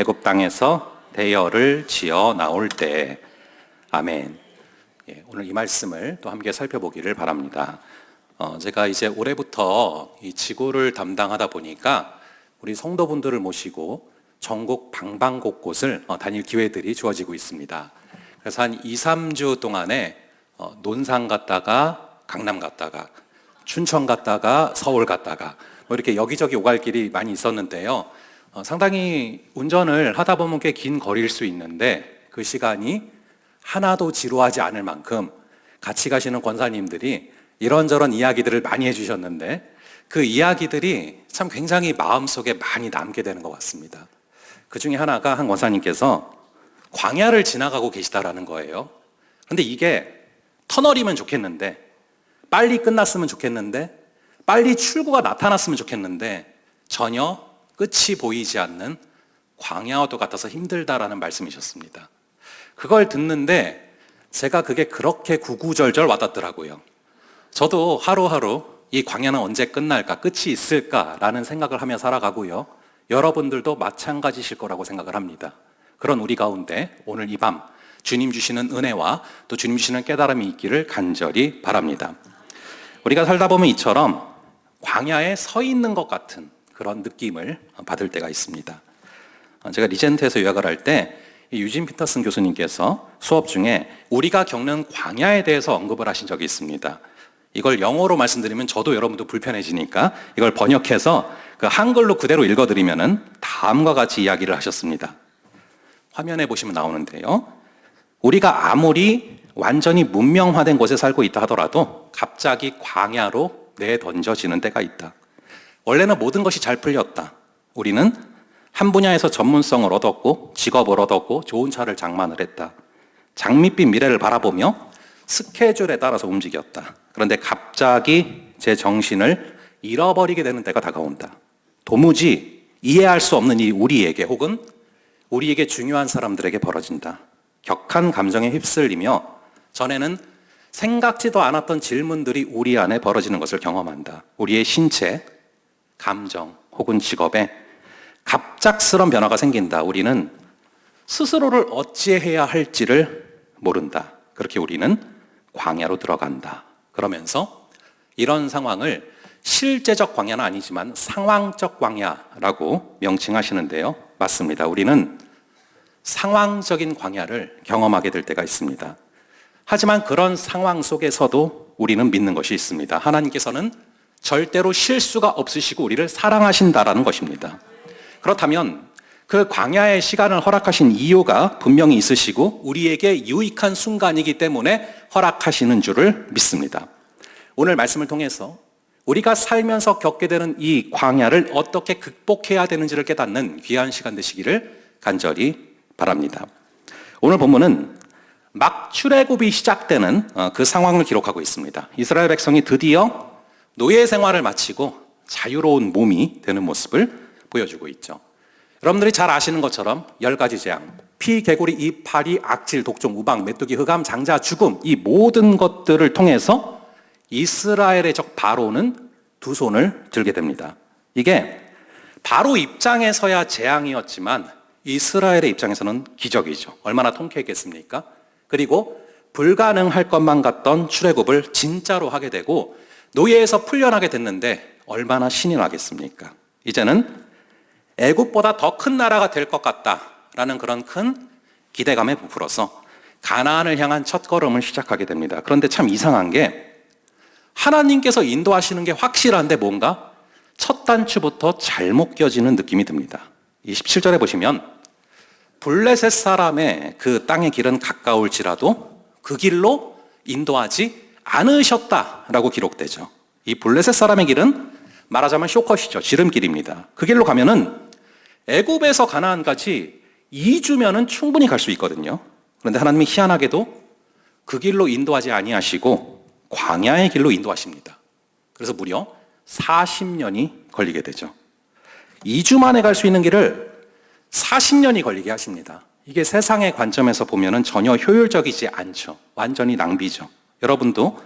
애굽 땅에서 대열을 지어 나올 때. 아멘. 오늘 이 말씀을 또 함께 살펴보기를 바랍니다. 제가 이제 올해부터 이 지구를 담당하다 보니까 우리 성도분들을 모시고 전국 방방곳곳을 다닐 기회들이 주어지고 있습니다. 그래서 한 2, 3주 동안에 논산 갔다가 강남 갔다가 춘천 갔다가 서울 갔다가 뭐 이렇게 여기저기 오갈 길이 많이 있었는데요. 상당히 운전을 하다 보면 꽤 긴 거리일 수 있는데 그 시간이 하나도 지루하지 않을 만큼 같이 가시는 권사님들이 이런저런 이야기들을 많이 해주셨는데 그 이야기들이 참 굉장히 마음속에 많이 남게 되는 것 같습니다. 그 중에 하나가 한 권사님께서 광야를 지나가고 계시다라는 거예요. 그런데 이게 터널이면 좋겠는데, 빨리 끝났으면 좋겠는데, 빨리 출구가 나타났으면 좋겠는데 전혀 끝이 보이지 않는 광야와도 같아서 힘들다라는 말씀이셨습니다. 그걸 듣는데 제가 그게 그렇게 구구절절 와닿더라고요. 저도 하루하루 이 광야는 언제 끝날까, 끝이 있을까라는 생각을 하며 살아가고요. 여러분들도 마찬가지실 거라고 생각을 합니다. 그런 우리 가운데 오늘 이 밤 주님 주시는 은혜와 또 주님 주시는 깨달음이 있기를 간절히 바랍니다. 우리가 살다 보면 이처럼 광야에 서 있는 것 같은 그런 느낌을 받을 때가 있습니다. 제가 리젠트에서 유학을 할 때 유진 피터슨 교수님께서 수업 중에 우리가 겪는 광야에 대해서 언급을 하신 적이 있습니다. 이걸 영어로 말씀드리면 저도 여러분도 불편해지니까 이걸 번역해서 그 한글로 그대로 읽어드리면은 다음과 같이 이야기를 하셨습니다. 화면에 보시면 나오는데요. 우리가 아무리 완전히 문명화된 곳에 살고 있다 하더라도 갑자기 광야로 내던져지는 때가 있다. 원래는 모든 것이 잘 풀렸다. 우리는 한 분야에서 전문성을 얻었고 직업을 얻었고 좋은 차를 장만을 했다. 장밋빛 미래를 바라보며 스케줄에 따라서 움직였다. 그런데 갑자기 제 정신을 잃어버리게 되는 때가 다가온다. 도무지 이해할 수 없는 이 우리에게 혹은 우리에게 중요한 사람들에게 벌어진다. 격한 감정에 휩쓸리며 전에는 생각지도 않았던 질문들이 우리 안에 벌어지는 것을 경험한다. 우리의 신체, 감정 혹은 직업에 갑작스런 변화가 생긴다. 우리는 스스로를 어찌해야 할지를 모른다. 그렇게 우리는 광야로 들어간다. 그러면서 이런 상황을 실제적 광야는 아니지만 상황적 광야라고 명칭하시는데요. 맞습니다. 우리는 상황적인 광야를 경험하게 될 때가 있습니다. 하지만 그런 상황 속에서도 우리는 믿는 것이 있습니다. 하나님께서는 절대로 실수가 없으시고 우리를 사랑하신다라는 것입니다. 그렇다면 그 광야의 시간을 허락하신 이유가 분명히 있으시고 우리에게 유익한 순간이기 때문에 허락하시는 줄을 믿습니다. 오늘 말씀을 통해서 우리가 살면서 겪게 되는 이 광야를 어떻게 극복해야 되는지를 깨닫는 귀한 시간 되시기를 간절히 바랍니다. 오늘 본문은 막 출애굽이 시작되는 그 상황을 기록하고 있습니다. 이스라엘 백성이 드디어 노예 생활을 마치고 자유로운 몸이 되는 모습을 보여주고 있죠. 여러분들이 잘 아시는 것처럼 10가지 재앙, 피, 개구리, 입, 파리, 악질, 독종, 우방, 메뚜기, 흑암, 장자, 죽음, 이 모든 것들을 통해서 이스라엘의 적 바로는 두 손을 들게 됩니다. 이게 바로 입장에서야 재앙이었지만 이스라엘의 입장에서는 기적이죠. 얼마나 통쾌했겠습니까? 그리고 불가능할 것만 같던 출애굽을 진짜로 하게 되고 노예에서 풀려나게 됐는데 얼마나 신이 나겠습니까? 이제는 애굽보다 더 큰 나라가 될 것 같다라는 그런 큰 기대감에 부풀어서 가나안을 향한 첫걸음을 시작하게 됩니다. 그런데 참 이상한 게 하나님께서 인도하시는 게 확실한데 뭔가 첫 단추부터 잘못 껴지는 느낌이 듭니다. 이 17절에 보시면 블레셋 사람의 그 땅의 길은 가까울지라도 그 길로 인도하지 않으셨다라고 기록되죠. 이 블레셋 사람의 길은 말하자면 쇼컷이죠. 지름길입니다. 그 길로 가면은 애굽에서 가나안까지 2주면은 충분히 갈 수 있거든요. 그런데 하나님이 희한하게도 그 길로 인도하지 아니하시고 광야의 길로 인도하십니다. 그래서 무려 40년이 걸리게 되죠. 2주 만에 갈 수 있는 길을 40년이 걸리게 하십니다. 이게 세상의 관점에서 보면은 전혀 효율적이지 않죠. 완전히 낭비죠. 여러분도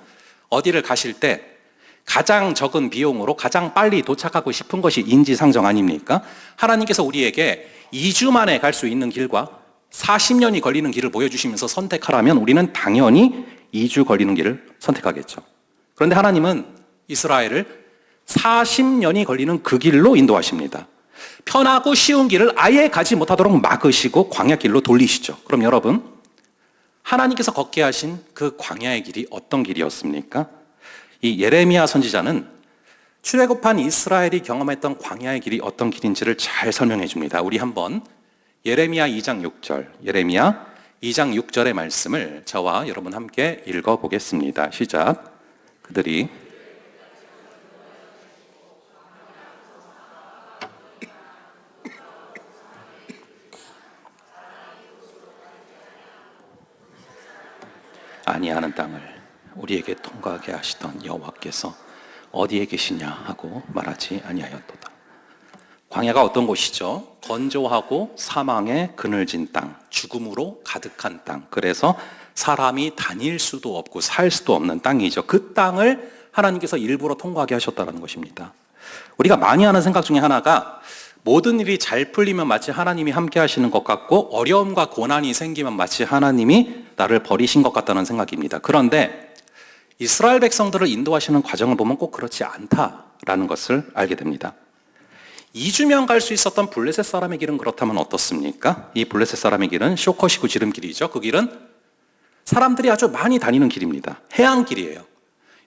어디를 가실 때 가장 적은 비용으로 가장 빨리 도착하고 싶은 것이 인지상정 아닙니까? 하나님께서 우리에게 2주 만에 갈 수 있는 길과 40년이 걸리는 길을 보여주시면서 선택하라면 우리는 당연히 2주 걸리는 길을 선택하겠죠. 그런데 하나님은 이스라엘을 40년이 걸리는 그 길로 인도하십니다. 편하고 쉬운 길을 아예 가지 못하도록 막으시고 광야 길로 돌리시죠. 그럼 여러분, 하나님께서 걷게 하신 그 광야의 길이 어떤 길이었습니까? 이 예레미야 선지자는 출애굽한 이스라엘이 경험했던 광야의 길이 어떤 길인지를 잘 설명해 줍니다. 우리 한번 예레미야 2장 6절, 예레미야 2장 6절의 말씀을 저와 여러분 함께 읽어보겠습니다. 시작. 그들이 아니하는 땅을 우리에게 통과하게 하시던 여호와께서 어디에 계시냐 하고 말하지 아니하였도다. 광야가 어떤 곳이죠? 건조하고 사망의 그늘진 땅, 죽음으로 가득한 땅. 그래서 사람이 다닐 수도 없고 살 수도 없는 땅이죠. 그 땅을 하나님께서 일부러 통과하게 하셨다는 것입니다. 우리가 많이 하는 생각 중에 하나가 모든 일이 잘 풀리면 마치 하나님이 함께 하시는 것 같고 어려움과 고난이 생기면 마치 하나님이 나를 버리신 것 같다는 생각입니다. 그런데 이스라엘 백성들을 인도하시는 과정을 보면 꼭 그렇지 않다라는 것을 알게 됩니다. 2주면 갈 수 있었던 블레셋 사람의 길은 그렇다면 어떻습니까? 이 블레셋 사람의 길은 쇼커시구 지름길이죠. 그 길은 사람들이 아주 많이 다니는 길입니다. 해안길이에요.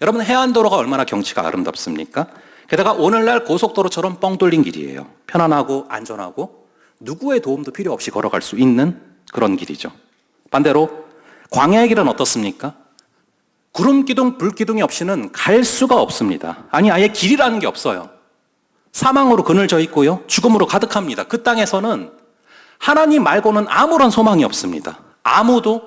여러분, 해안도로가 얼마나 경치가 아름답습니까? 게다가 오늘날 고속도로처럼 뻥 뚫린 길이에요. 편안하고 안전하고 누구의 도움도 필요 없이 걸어갈 수 있는 그런 길이죠. 반대로 광야의 길은 어떻습니까? 구름 기둥, 불 기둥이 없이는 갈 수가 없습니다. 아니, 아예 길이라는 게 없어요. 사망으로 그늘져 있고요. 죽음으로 가득합니다. 그 땅에서는 하나님 말고는 아무런 소망이 없습니다. 아무도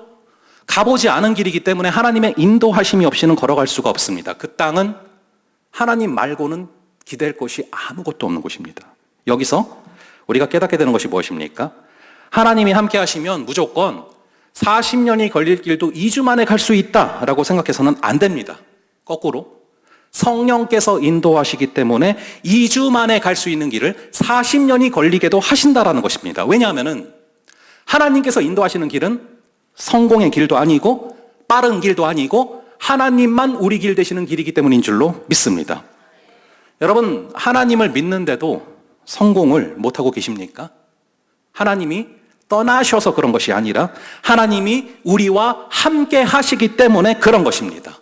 가보지 않은 길이기 때문에 하나님의 인도하심이 없이는 걸어갈 수가 없습니다. 그 땅은 하나님 말고는 기댈 곳이 아무것도 없는 곳입니다. 여기서 우리가 깨닫게 되는 것이 무엇입니까? 하나님이 함께 하시면 무조건 40년이 걸릴 길도 2주 만에 갈 수 있다라고 생각해서는 안 됩니다. 거꾸로 성령께서 인도하시기 때문에 2주 만에 갈 수 있는 길을 40년이 걸리게도 하신다라는 것입니다. 왜냐하면 하나님께서 인도하시는 길은 성공의 길도 아니고 빠른 길도 아니고 하나님만 우리 길 되시는 길이기 때문인 줄로 믿습니다. 여러분, 하나님을 믿는데도 성공을 못하고 계십니까? 하나님이 떠나셔서 그런 것이 아니라 하나님이 우리와 함께 하시기 때문에 그런 것입니다.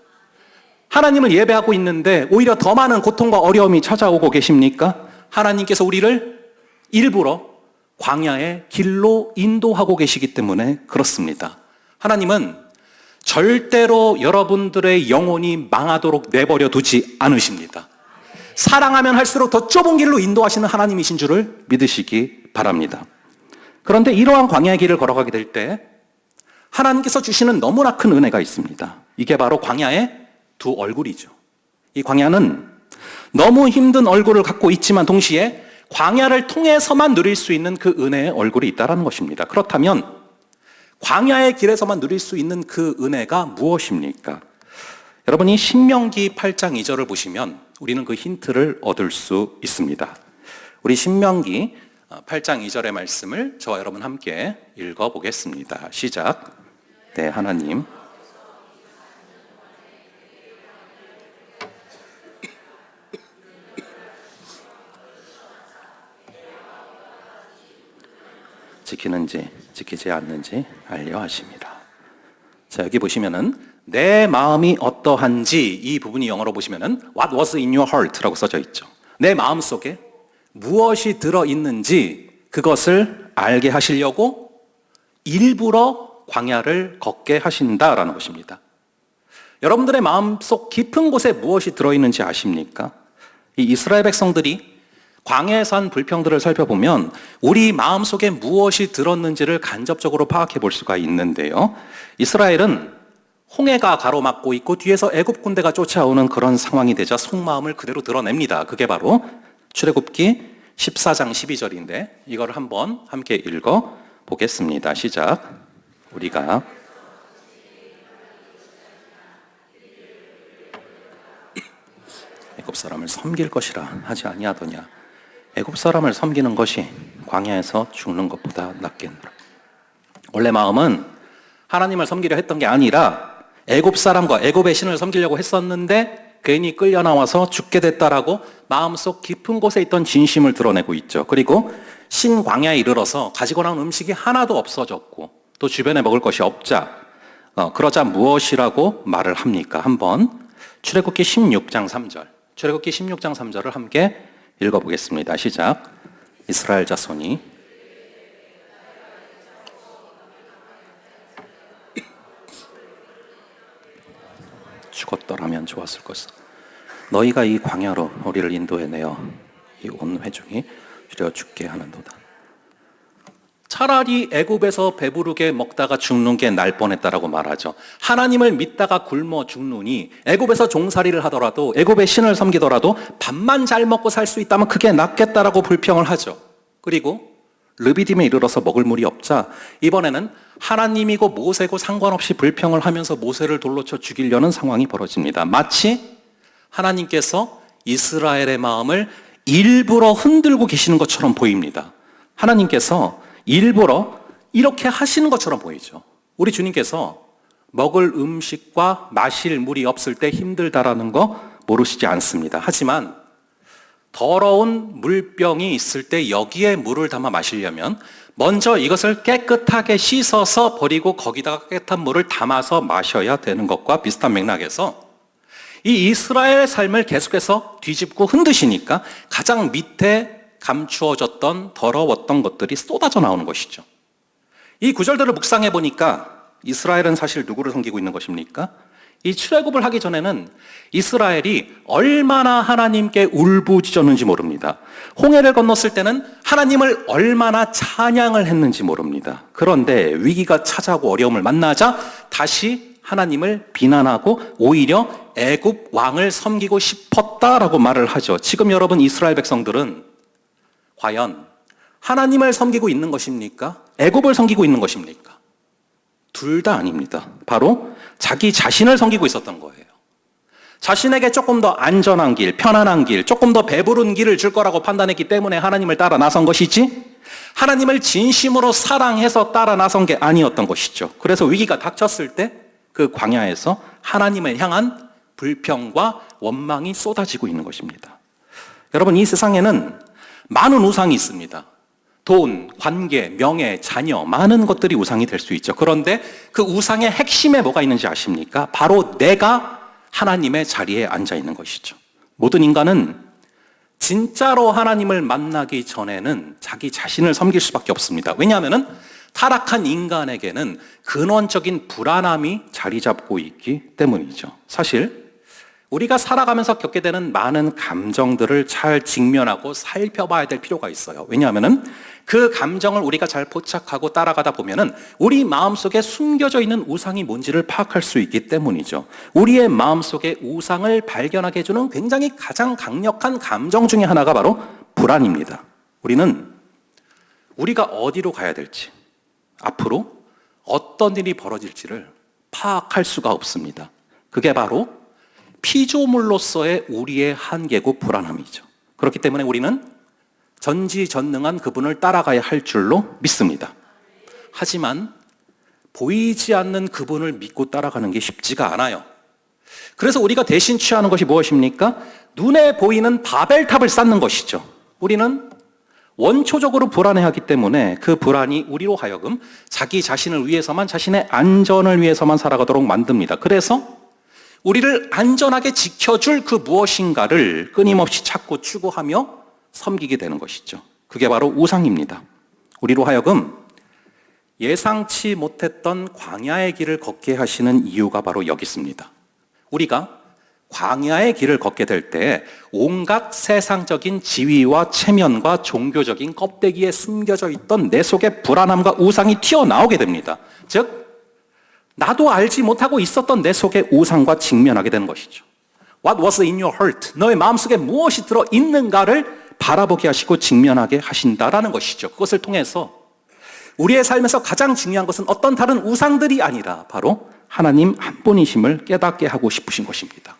하나님을 예배하고 있는데 오히려 더 많은 고통과 어려움이 찾아오고 계십니까? 하나님께서 우리를 일부러 광야의 길로 인도하고 계시기 때문에 그렇습니다. 하나님은 절대로 여러분들의 영혼이 망하도록 내버려 두지 않으십니다. 사랑하면 할수록 더 좁은 길로 인도하시는 하나님이신 줄을 믿으시기 바랍니다. 그런데 이러한 광야의 길을 걸어가게 될 때 하나님께서 주시는 너무나 큰 은혜가 있습니다. 이게 바로 광야의 두 얼굴이죠. 이 광야는 너무 힘든 얼굴을 갖고 있지만 동시에 광야를 통해서만 누릴 수 있는 그 은혜의 얼굴이 있다는 것입니다. 그렇다면 광야의 길에서만 누릴 수 있는 그 은혜가 무엇입니까? 여러분이 신명기 8장 2절을 보시면 우리는 그 힌트를 얻을 수 있습니다. 우리 신명기 8장 2절의 말씀을 저와 여러분 함께 읽어보겠습니다. 시작. 네, 하나님. 지키는지 지키지 않는지 알려 하십니다. 자, 여기 보시면은 내 마음이 어떠한지 이 부분이 영어로 보시면은 What was in your heart라고 써져 있죠. 내 마음 속에 무엇이 들어있는지 그것을 알게 하시려고 일부러 광야를 걷게 하신다라는 것입니다. 여러분들의 마음속 깊은 곳에 무엇이 들어있는지 아십니까? 이 이스라엘 백성들이 광야에서 한 불평들을 살펴보면 우리 마음속에 무엇이 들었는지를 간접적으로 파악해 볼 수가 있는데요. 이스라엘은 홍해가 가로막고 있고 뒤에서 애굽 군대가 쫓아오는 그런 상황이 되자 속마음을 그대로 드러냅니다. 그게 바로 출애굽기 14장 12절인데 이걸 한번 함께 읽어 보겠습니다. 시작. 우리가 애굽 사람을 섬길 것이라 하지 아니하더냐. 애굽 사람을 섬기는 것이 광야에서 죽는 것보다 낫겠노라. 원래 마음은 하나님을 섬기려 했던 게 아니라 애굽 사람과 애굽의 신을 섬기려고 했었는데 괜히 끌려 나와서 죽게 됐다라고 마음속 깊은 곳에 있던 진심을 드러내고 있죠. 그리고 신광야에 이르러서 가지고 나온 음식이 하나도 없어졌고 또 주변에 먹을 것이 없자 그러자 무엇이라고 말을 합니까? 한번 출애굽기 16장 3절 출애굽기 16장 3절을 함께 읽어보겠습니다. 시작. 이스라엘 자손이 죽었더라면 좋았을 것이다. 너희가 이 광야로 우리를 인도해내어 이 온 회중이 주려 죽게 하는도다. 차라리 애굽에서 배부르게 먹다가 죽는 게 날 뻔했다라고 말하죠. 하나님을 믿다가 굶어 죽느니 애굽에서 종살이를 하더라도 애굽의 신을 섬기더라도 밥만 잘 먹고 살 수 있다면 그게 낫겠다라고 불평을 하죠. 그리고 르비딤에 이르러서 먹을 물이 없자 이번에는 하나님이고 모세고 상관없이 불평을 하면서 모세를 돌로 쳐 죽이려는 상황이 벌어집니다. 마치 하나님께서 이스라엘의 마음을 일부러 흔들고 계시는 것처럼 보입니다. 하나님께서 일부러 이렇게 하시는 것처럼 보이죠. 우리 주님께서 먹을 음식과 마실 물이 없을 때 힘들다라는 거 모르시지 않습니다. 하지만 더러운 물병이 있을 때 여기에 물을 담아 마시려면 먼저 이것을 깨끗하게 씻어서 버리고 거기다가 깨끗한 물을 담아서 마셔야 되는 것과 비슷한 맥락에서 이 이스라엘의 삶을 계속해서 뒤집고 흔드시니까 가장 밑에 감추어졌던 더러웠던 것들이 쏟아져 나오는 것이죠. 이 구절들을 묵상해 보니까 이스라엘은 사실 누구를 섬기고 있는 것입니까? 이 출애굽을 하기 전에는 이스라엘이 얼마나 하나님께 울부짖었는지 모릅니다. 홍해를 건넜을 때는 하나님을 얼마나 찬양을 했는지 모릅니다. 그런데 위기가 찾아오고 어려움을 만나자 다시 하나님을 비난하고 오히려 애굽 왕을 섬기고 싶었다라고 말을 하죠. 지금 여러분 이스라엘 백성들은 과연 하나님을 섬기고 있는 것입니까? 애굽을 섬기고 있는 것입니까? 둘 다 아닙니다. 바로 자기 자신을 섬기고 있었던 거예요. 자신에게 조금 더 안전한 길, 편안한 길, 조금 더 배부른 길을 줄 거라고 판단했기 때문에 하나님을 따라 나선 것이지 하나님을 진심으로 사랑해서 따라 나선 게 아니었던 것이죠. 그래서 위기가 닥쳤을 때 그 광야에서 하나님을 향한 불평과 원망이 쏟아지고 있는 것입니다. 여러분, 이 세상에는 많은 우상이 있습니다. 돈, 관계, 명예, 자녀, 많은 것들이 우상이 될 수 있죠. 그런데 그 우상의 핵심에 뭐가 있는지 아십니까? 바로 내가 하나님의 자리에 앉아 있는 것이죠. 모든 인간은 진짜로 하나님을 만나기 전에는 자기 자신을 섬길 수밖에 없습니다. 왜냐하면 타락한 인간에게는 근원적인 불안함이 자리 잡고 있기 때문이죠. 사실 우리가 살아가면서 겪게 되는 많은 감정들을 잘 직면하고 살펴봐야 될 필요가 있어요. 왜냐하면 그 감정을 우리가 잘 포착하고 따라가다 보면 우리 마음속에 숨겨져 있는 우상이 뭔지를 파악할 수 있기 때문이죠. 우리의 마음속에 우상을 발견하게 해주는 굉장히 가장 강력한 감정 중에 하나가 바로 불안입니다. 우리는 우리가 어디로 가야 될지, 앞으로 어떤 일이 벌어질지를 파악할 수가 없습니다. 그게 바로 피조물로서의 우리의 한계고 불안함이죠. 그렇기 때문에 우리는 전지전능한 그분을 따라가야 할 줄로 믿습니다. 하지만 보이지 않는 그분을 믿고 따라가는 게 쉽지가 않아요. 그래서 우리가 대신 취하는 것이 무엇입니까? 눈에 보이는 바벨탑을 쌓는 것이죠. 우리는 원초적으로 불안해하기 때문에 그 불안이 우리로 하여금 자기 자신을 위해서만, 자신의 안전을 위해서만 살아가도록 만듭니다. 그래서 우리를 안전하게 지켜줄 그 무엇인가를 끊임없이 찾고 추구하며 섬기게 되는 것이죠. 그게 바로 우상입니다. 우리로 하여금 예상치 못했던 광야의 길을 걷게 하시는 이유가 바로 여기 있습니다. 우리가 광야의 길을 걷게 될 때 온갖 세상적인 지위와 체면과 종교적인 껍데기에 숨겨져 있던 내 속의 불안함과 우상이 튀어나오게 됩니다. 즉 나도 알지 못하고 있었던 내 속의 우상과 직면하게 되는 것이죠. What was in your heart? 너의 마음속에 무엇이 들어있는가를 바라보게 하시고 직면하게 하신다라는 것이죠. 그것을 통해서 우리의 삶에서 가장 중요한 것은 어떤 다른 우상들이 아니라 바로 하나님 한 분이심을 깨닫게 하고 싶으신 것입니다.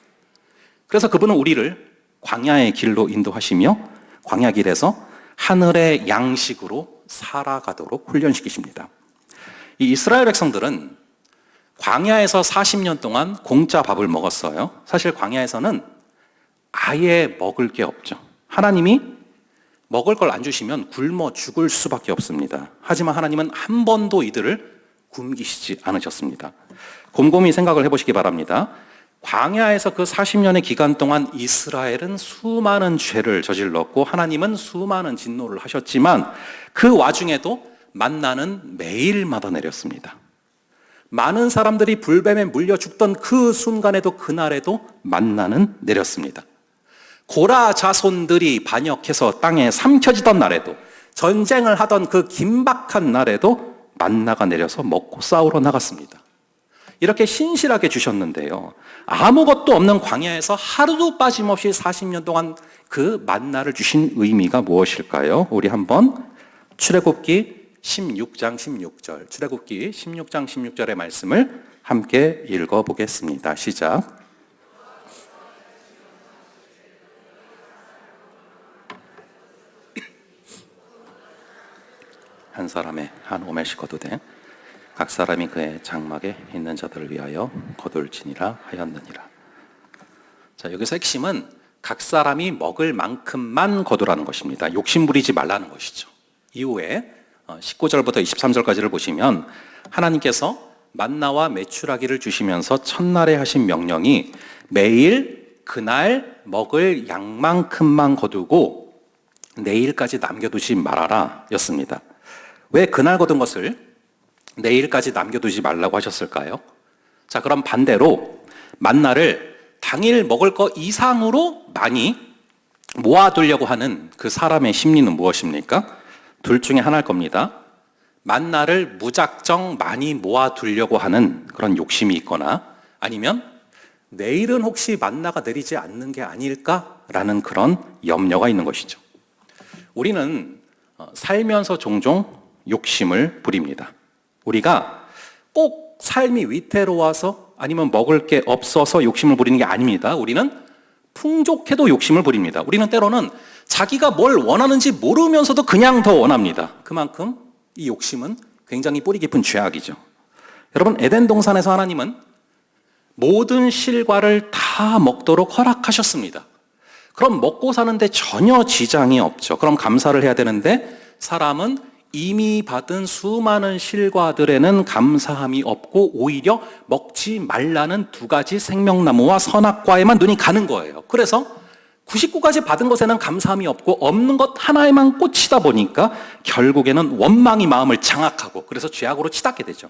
그래서 그분은 우리를 광야의 길로 인도하시며 광야 길에서 하늘의 양식으로 살아가도록 훈련시키십니다. 이 이스라엘 백성들은 광야에서 40년 동안 공짜 밥을 먹었어요. 사실 광야에서는 아예 먹을 게 없죠. 하나님이 먹을 걸 안 주시면 굶어 죽을 수밖에 없습니다. 하지만 하나님은 한 번도 이들을 굶기시지 않으셨습니다. 곰곰이 생각을 해보시기 바랍니다. 광야에서 그 40년의 기간 동안 이스라엘은 수많은 죄를 저질렀고 하나님은 수많은 진노를 하셨지만 그 와중에도 만나는 매일마다 내렸습니다. 많은 사람들이 불뱀에 물려 죽던 그 순간에도 그날에도 만나는 내렸습니다. 고라 자손들이 반역해서 땅에 삼켜지던 날에도, 전쟁을 하던 그 긴박한 날에도 만나가 내려서 먹고 싸우러 나갔습니다. 이렇게 신실하게 주셨는데요, 아무것도 없는 광야에서 하루도 빠짐없이 40년 동안 그 만나를 주신 의미가 무엇일까요? 우리 한번 출애굽기 16장 16절, 출애굽기 16장 16절의 말씀을 함께 읽어보겠습니다. 시작. 한 사람의 한 오멜씩 거두되 각 사람이 그의 장막에 있는 자들을 위하여 거둘지니라 하였느니라. 자, 여기서 핵심은 각 사람이 먹을 만큼만 거두라는 것입니다. 욕심 부리지 말라는 것이죠. 이후에 19절부터 23절까지를 보시면 하나님께서 만나와 메추라기를 주시면서 첫날에 하신 명령이 매일 그날 먹을 양만큼만 거두고 내일까지 남겨두지 말아라 였습니다. 왜 그날 거둔 것을 내일까지 남겨두지 말라고 하셨을까요? 자, 그럼 반대로 만나를 당일 먹을 것 이상으로 많이 모아두려고 하는 그 사람의 심리는 무엇입니까? 둘 중에 하나일 겁니다. 만나를 무작정 많이 모아두려고 하는 그런 욕심이 있거나 아니면 내일은 혹시 만나가 내리지 않는 게 아닐까라는 그런 염려가 있는 것이죠. 우리는 살면서 종종 욕심을 부립니다. 우리가 꼭 삶이 위태로워서 아니면 먹을 게 없어서 욕심을 부리는 게 아닙니다. 우리는 풍족해도 욕심을 부립니다. 우리는 때로는 자기가 뭘 원하는지 모르면서도 그냥 더 원합니다. 그만큼 이 욕심은 굉장히 뿌리 깊은 죄악이죠. 여러분, 에덴 동산에서 하나님은 모든 실과를 다 먹도록 허락하셨습니다. 그럼 먹고 사는데 전혀 지장이 없죠. 그럼 감사를 해야 되는데 사람은 이미 받은 수많은 실과들에는 감사함이 없고 오히려 먹지 말라는 두 가지 생명나무와 선악과에만 눈이 가는 거예요. 그래서 99가지 받은 것에는 감사함이 없고 없는 것 하나에만 꽂히다 보니까 결국에는 원망이 마음을 장악하고 그래서 죄악으로 치닫게 되죠.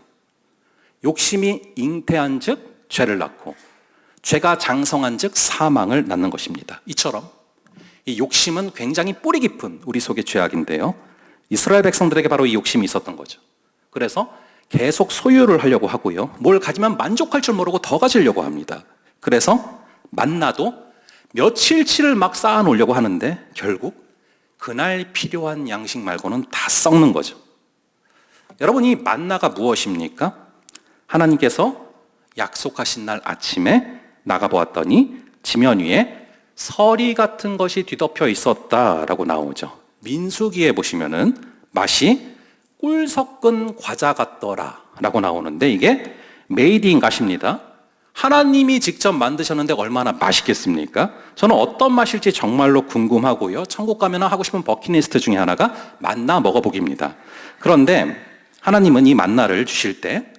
욕심이 잉태한 즉 죄를 낳고 죄가 장성한 즉 사망을 낳는 것입니다. 이처럼 이 욕심은 굉장히 뿌리 깊은 우리 속의 죄악인데요, 이스라엘 백성들에게 바로 이 욕심이 있었던 거죠. 그래서 계속 소유를 하려고 하고요, 뭘 가지면 만족할 줄 모르고 더 가지려고 합니다. 그래서 만나도 며칠치를 막 쌓아놓으려고 하는데 결국 그날 필요한 양식 말고는 다 썩는 거죠. 여러분, 이 만나가 무엇입니까? 하나님께서 약속하신 날 아침에 나가보았더니 지면 위에 서리 같은 것이 뒤덮여 있었다라고 나오죠. 민수기에 보시면은 맛이 꿀 섞은 과자 같더라 라고 나오는데 이게 메이드 인 갓입니다. 하나님이 직접 만드셨는데 얼마나 맛있겠습니까? 저는 어떤 맛일지 정말로 궁금하고요, 천국 가면 하고 싶은 버킷리스트 중에 하나가 만나 먹어보기입니다. 그런데 하나님은 이 만나를 주실 때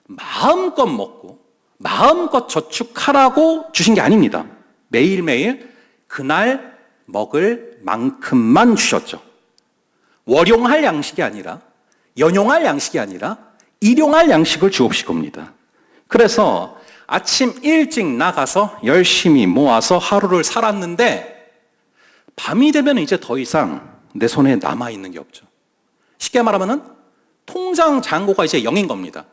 마음껏 먹고 마음껏 저축하라고 주신 게 아닙니다. 매일매일 그날 먹을 만큼만 주셨죠. 월용할 양식이 아니라, 연용할 양식이 아니라 일용할 양식을 주옵시 겁니다. 그래서 아침 일찍 나가서 열심히 모아서 하루를 살았는데 밤이 되면 이제 더 이상 내 손에 남아있는 게 없죠. 쉽게 말하면 통장 잔고가 이제 0인 겁니다.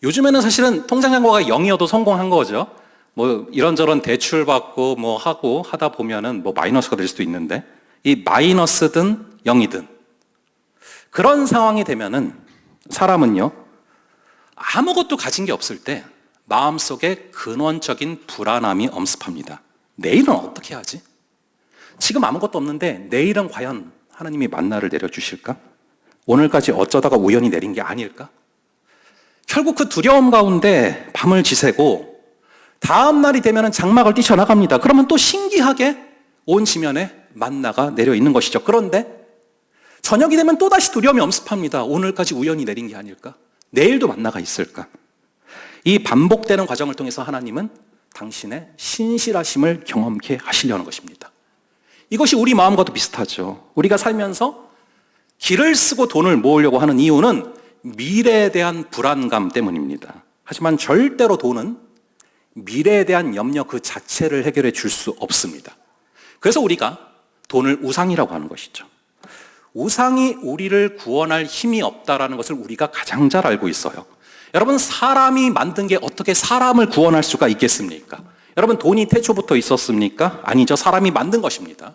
요즘에는 사실은 통장 잔고가 0이어도 성공한 거죠. 뭐 이런저런 대출 받고 뭐 하고 하다 보면은 뭐 마이너스가 될 수도 있는데, 이 마이너스든 0이든 그런 상황이 되면은 사람은요, 아무것도 가진 게 없을 때 마음속에 근원적인 불안함이 엄습합니다. 내일은 어떻게 하지? 지금 아무것도 없는데 내일은 과연 하나님이 만나를 내려주실까? 오늘까지 어쩌다가 우연히 내린 게 아닐까? 결국 그 두려움 가운데 밤을 지새고 다음 날이 되면 장막을 뛰쳐나갑니다. 그러면 또 신기하게 온 지면에 만나가 내려 있는 것이죠. 그런데 저녁이 되면 또다시 두려움이 엄습합니다. 오늘까지 우연히 내린 게 아닐까? 내일도 만나가 있을까? 이 반복되는 과정을 통해서 하나님은 당신의 신실하심을 경험케 하시려는 것입니다. 이것이 우리 마음과도 비슷하죠. 우리가 살면서 길을 쓰고 돈을 모으려고 하는 이유는 미래에 대한 불안감 때문입니다. 하지만 절대로 돈은 미래에 대한 염려 그 자체를 해결해 줄 수 없습니다. 그래서 우리가 돈을 우상이라고 하는 것이죠. 우상이 우리를 구원할 힘이 없다라는 것을 우리가 가장 잘 알고 있어요. 여러분, 사람이 만든 게 어떻게 사람을 구원할 수가 있겠습니까? 여러분, 돈이 태초부터 있었습니까? 아니죠. 사람이 만든 것입니다.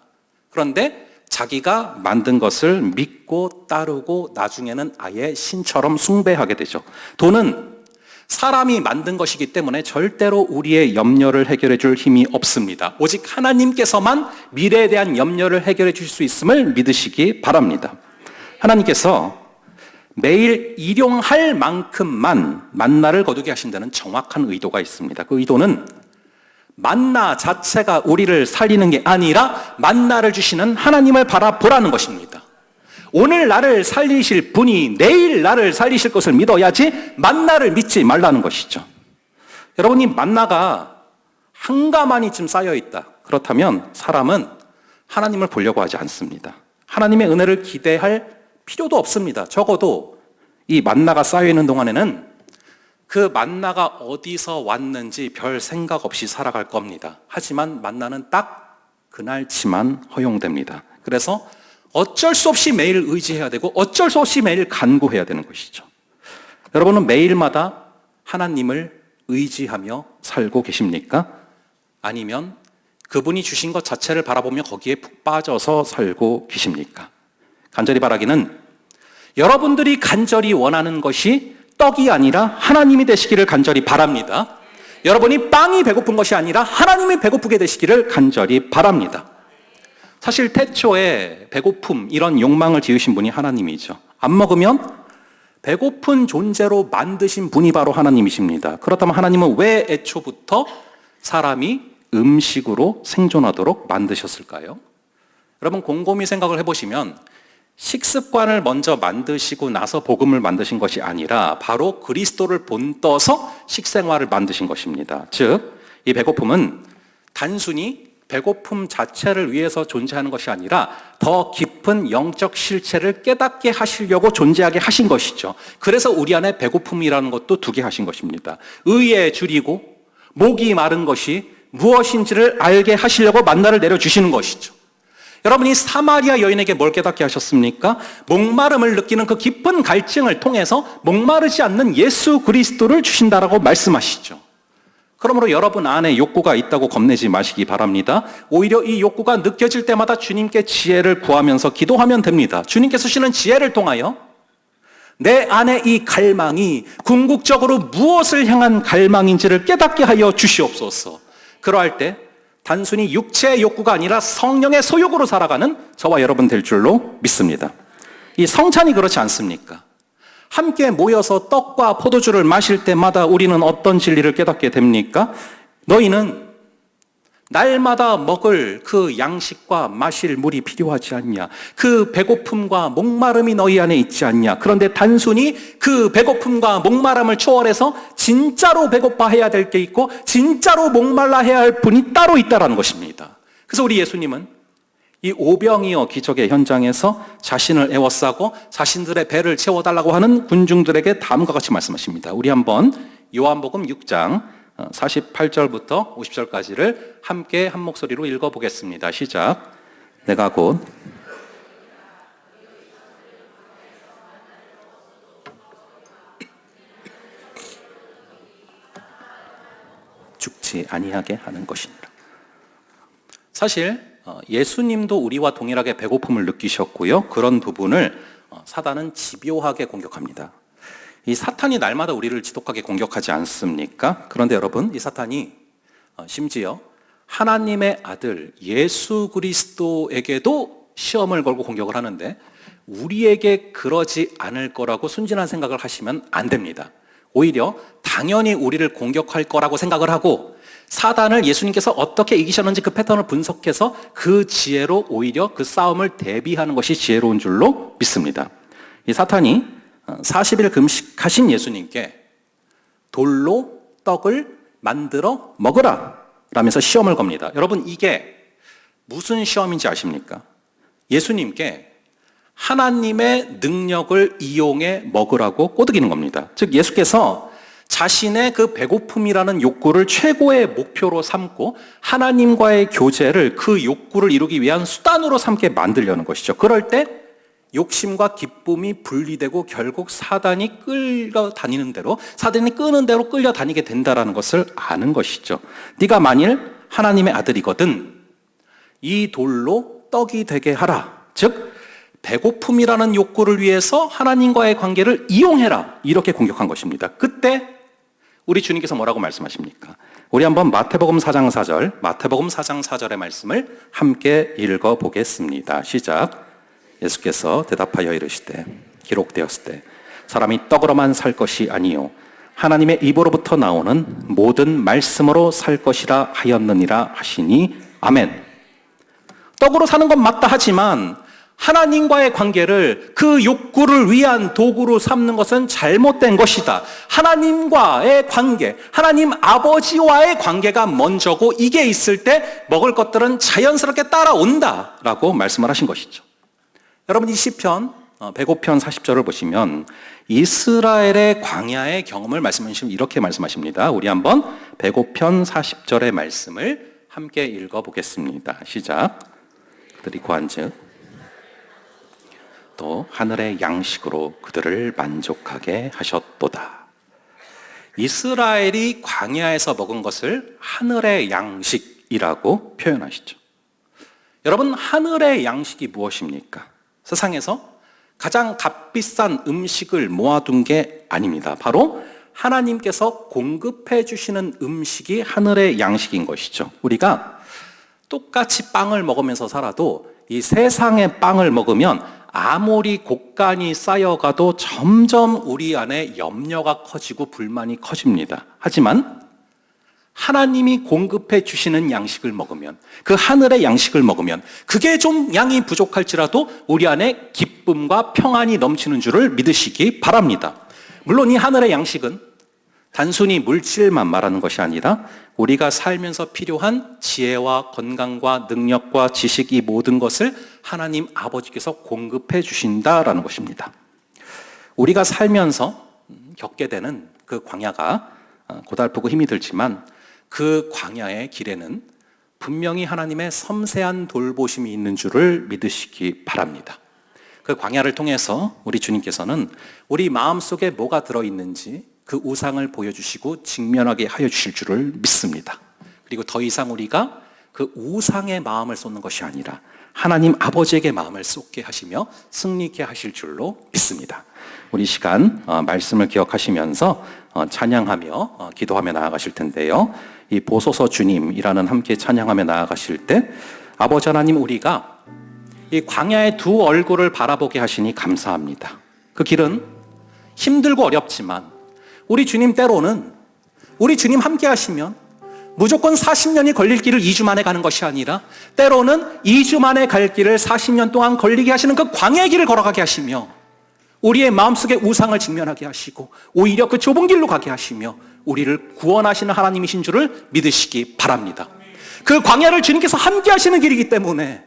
그런데 자기가 만든 것을 믿고 따르고 나중에는 아예 신처럼 숭배하게 되죠. 돈은 사람이 만든 것이기 때문에 절대로 우리의 염려를 해결해 줄 힘이 없습니다. 오직 하나님께서만 미래에 대한 염려를 해결해 줄 수 있음을 믿으시기 바랍니다. 하나님께서 매일 일용할 만큼만 만나를 거두게 하신다는 정확한 의도가 있습니다. 그 의도는 만나 자체가 우리를 살리는 게 아니라 만나를 주시는 하나님을 바라보라는 것입니다. 오늘 나를 살리실 분이 내일 나를 살리실 것을 믿어야지 만나를 믿지 말라는 것이죠. 여러분, 이 만나가 한가마니쯤 쌓여있다. 그렇다면 사람은 하나님을 보려고 하지 않습니다. 하나님의 은혜를 기대할 필요도 없습니다. 적어도 이 만나가 쌓여있는 동안에는 그 만나가 어디서 왔는지 별 생각 없이 살아갈 겁니다. 하지만 만나는 딱 그날치만 허용됩니다. 그래서 어쩔 수 없이 매일 의지해야 되고 어쩔 수 없이 매일 간구해야 되는 것이죠. 여러분은 매일마다 하나님을 의지하며 살고 계십니까? 아니면 그분이 주신 것 자체를 바라보며 거기에 푹 빠져서 살고 계십니까? 간절히 바라기는 여러분들이 간절히 원하는 것이 떡이 아니라 하나님이 되시기를 간절히 바랍니다. 여러분이 빵이 배고픈 것이 아니라 하나님이 배고프게 되시기를 간절히 바랍니다. 사실 태초에 배고픔, 이런 욕망을 지으신 분이 하나님이죠. 안 먹으면 배고픈 존재로 만드신 분이 바로 하나님이십니다. 그렇다면 하나님은 왜 애초부터 사람이 음식으로 생존하도록 만드셨을까요? 여러분, 곰곰이 생각을 해보시면 식습관을 먼저 만드시고 나서 복음을 만드신 것이 아니라 바로 그리스도를 본떠서 식생활을 만드신 것입니다. 즉, 이 배고픔은 단순히 배고픔 자체를 위해서 존재하는 것이 아니라 더 깊은 영적 실체를 깨닫게 하시려고 존재하게 하신 것이죠. 그래서 우리 안에 배고픔이라는 것도 두게 하신 것입니다. 의에 줄이고 목이 마른 것이 무엇인지를 알게 하시려고 만나를 내려주시는 것이죠. 여러분이 사마리아 여인에게 뭘 깨닫게 하셨습니까? 목마름을 느끼는 그 깊은 갈증을 통해서 목마르지 않는 예수 그리스도를 주신다라고 말씀하시죠. 그러므로 여러분 안에 욕구가 있다고 겁내지 마시기 바랍니다. 오히려 이 욕구가 느껴질 때마다 주님께 지혜를 구하면서 기도하면 됩니다. 주님께서 주시는 지혜를 통하여 내 안에 이 갈망이 궁극적으로 무엇을 향한 갈망인지를 깨닫게 하여 주시옵소서. 그러할 때 단순히 육체의 욕구가 아니라 성령의 소욕으로 살아가는 저와 여러분 될 줄로 믿습니다. 이 성찬이 그렇지 않습니까? 함께 모여서 떡과 포도주를 마실 때마다 우리는 어떤 진리를 깨닫게 됩니까? 너희는 날마다 먹을 그 양식과 마실 물이 필요하지 않냐? 그 배고픔과 목마름이 너희 안에 있지 않냐? 그런데 단순히 그 배고픔과 목마름을 초월해서 진짜로 배고파해야 될 게 있고 진짜로 목말라 해야 할 분이 따로 있다는 것입니다. 그래서 우리 예수님은 이 오병이어 기적의 현장에서 자신을 애워싸고 자신들의 배를 채워달라고 하는 군중들에게 다음과 같이 말씀하십니다. 우리 한번 요한복음 6장 48절부터 50절까지를 함께 한 목소리로 읽어보겠습니다. 시작. 내가 곧 죽지 아니하게 하는 것이니라. 사실 예수님도 우리와 동일하게 배고픔을 느끼셨고요. 그런 부분을 사단은 집요하게 공격합니다. 이 사탄이 날마다 우리를 지독하게 공격하지 않습니까? 그런데 여러분, 이 사탄이 심지어 하나님의 아들 예수 그리스도에게도 시험을 걸고 공격을 하는데 우리에게 그러지 않을 거라고 순진한 생각을 하시면 안 됩니다. 오히려 당연히 우리를 공격할 거라고 생각을 하고 사단을 예수님께서 어떻게 이기셨는지 그 패턴을 분석해서 그 지혜로 오히려 그 싸움을 대비하는 것이 지혜로운 줄로 믿습니다. 이 사탄이 40일 금식하신 예수님께 돌로 떡을 만들어 먹으라 라면서 시험을 겁니다. 여러분, 이게 무슨 시험인지 아십니까? 예수님께 하나님의 능력을 이용해 먹으라고 꼬드기는 겁니다. 즉 예수께서 자신의 그 배고픔이라는 욕구를 최고의 목표로 삼고 하나님과의 교제를 그 욕구를 이루기 위한 수단으로 삼게 만들려는 것이죠. 그럴 때 욕심과 기쁨이 분리되고 결국 사단이 끌려다니는 대로, 사단이 끄는 대로 끌려다니게 된다는 것을 아는 것이죠. 네가 만일 하나님의 아들이거든 이 돌로 떡이 되게 하라. 즉 배고픔이라는 욕구를 위해서 하나님과의 관계를 이용해라. 이렇게 공격한 것입니다. 그때 우리 주님께서 뭐라고 말씀하십니까? 우리 한번 마태복음 4장 4절, 마태복음 4장 4절의 말씀을 함께 읽어보겠습니다. 시작. 예수께서 대답하여 이르시되 기록되었을 때 사람이 떡으로만 살 것이 아니요 하나님의 입으로부터 나오는 모든 말씀으로 살 것이라 하였느니라 하시니 아멘. 떡으로 사는 건 맞다 하지만 하나님과의 관계를 그 욕구를 위한 도구로 삼는 것은 잘못된 것이다. 하나님과의 관계, 하나님 아버지와의 관계가 먼저고 이게 있을 때 먹을 것들은 자연스럽게 따라온다 라고 말씀을 하신 것이죠. 여러분, 이 시편 105편 40절을 보시면 이스라엘의 광야의 경험을 말씀하시면 이렇게 말씀하십니다. 우리 한번 105편 40절의 말씀을 함께 읽어보겠습니다. 시작. 그들이 구한즉 또 하늘의 양식으로 그들을 만족하게 하셨도다. 이스라엘이 광야에서 먹은 것을 하늘의 양식이라고 표현하시죠. 여러분, 하늘의 양식이 무엇입니까? 세상에서 가장 값비싼 음식을 모아둔 게 아닙니다. 바로 하나님께서 공급해 주시는 음식이 하늘의 양식인 것이죠. 우리가 똑같이 빵을 먹으면서 살아도 이 세상의 빵을 먹으면 아무리 곡간이 쌓여가도 점점 우리 안에 염려가 커지고 불만이 커집니다. 하지만 하나님이 공급해 주시는 양식을 먹으면, 그 하늘의 양식을 먹으면 그게 좀 양이 부족할지라도 우리 안에 기쁨과 평안이 넘치는 줄을 믿으시기 바랍니다. 물론 이 하늘의 양식은 단순히 물질만 말하는 것이 아니라 우리가 살면서 필요한 지혜와 건강과 능력과 지식, 이 모든 것을 하나님 아버지께서 공급해 주신다라는 것입니다. 우리가 살면서 겪게 되는 그 광야가 고달프고 힘이 들지만 그 광야의 길에는 분명히 하나님의 섬세한 돌보심이 있는 줄을 믿으시기 바랍니다. 그 광야를 통해서 우리 주님께서는 우리 마음속에 뭐가 들어있는지 그 우상을 보여주시고 직면하게 하여 주실 줄을 믿습니다. 그리고 더 이상 우리가 그 우상의 마음을 쏟는 것이 아니라 하나님 아버지에게 마음을 쏟게 하시며 승리케 하실 줄로 믿습니다. 우리 시간 말씀을 기억하시면서 찬양하며 기도하며 나아가실 텐데요. 이 보소서 주님이라는 함께 찬양하며 나아가실 때 아버지 하나님, 우리가 이 광야의 두 얼굴을 바라보게 하시니 감사합니다. 그 길은 힘들고 어렵지만 우리 주님 때로는 우리 주님 함께 하시면 무조건 40년이 걸릴 길을 2주 만에 가는 것이 아니라 때로는 2주 만에 갈 길을 40년 동안 걸리게 하시는 그 광야의 길을 걸어가게 하시며 우리의 마음속에 우상을 직면하게 하시고 오히려 그 좁은 길로 가게 하시며 우리를 구원하시는 하나님이신 줄을 믿으시기 바랍니다. 그 광야를 주님께서 함께 하시는 길이기 때문에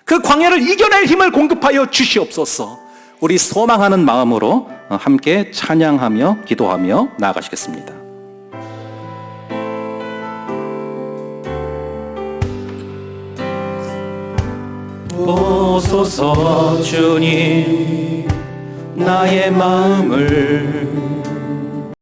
그 광야를 이겨낼 힘을 공급하여 주시옵소서. 우리 소망하는 마음으로 함께 찬양하며 기도하며 나아가시겠습니다. 보소서 주님, 나의 마음을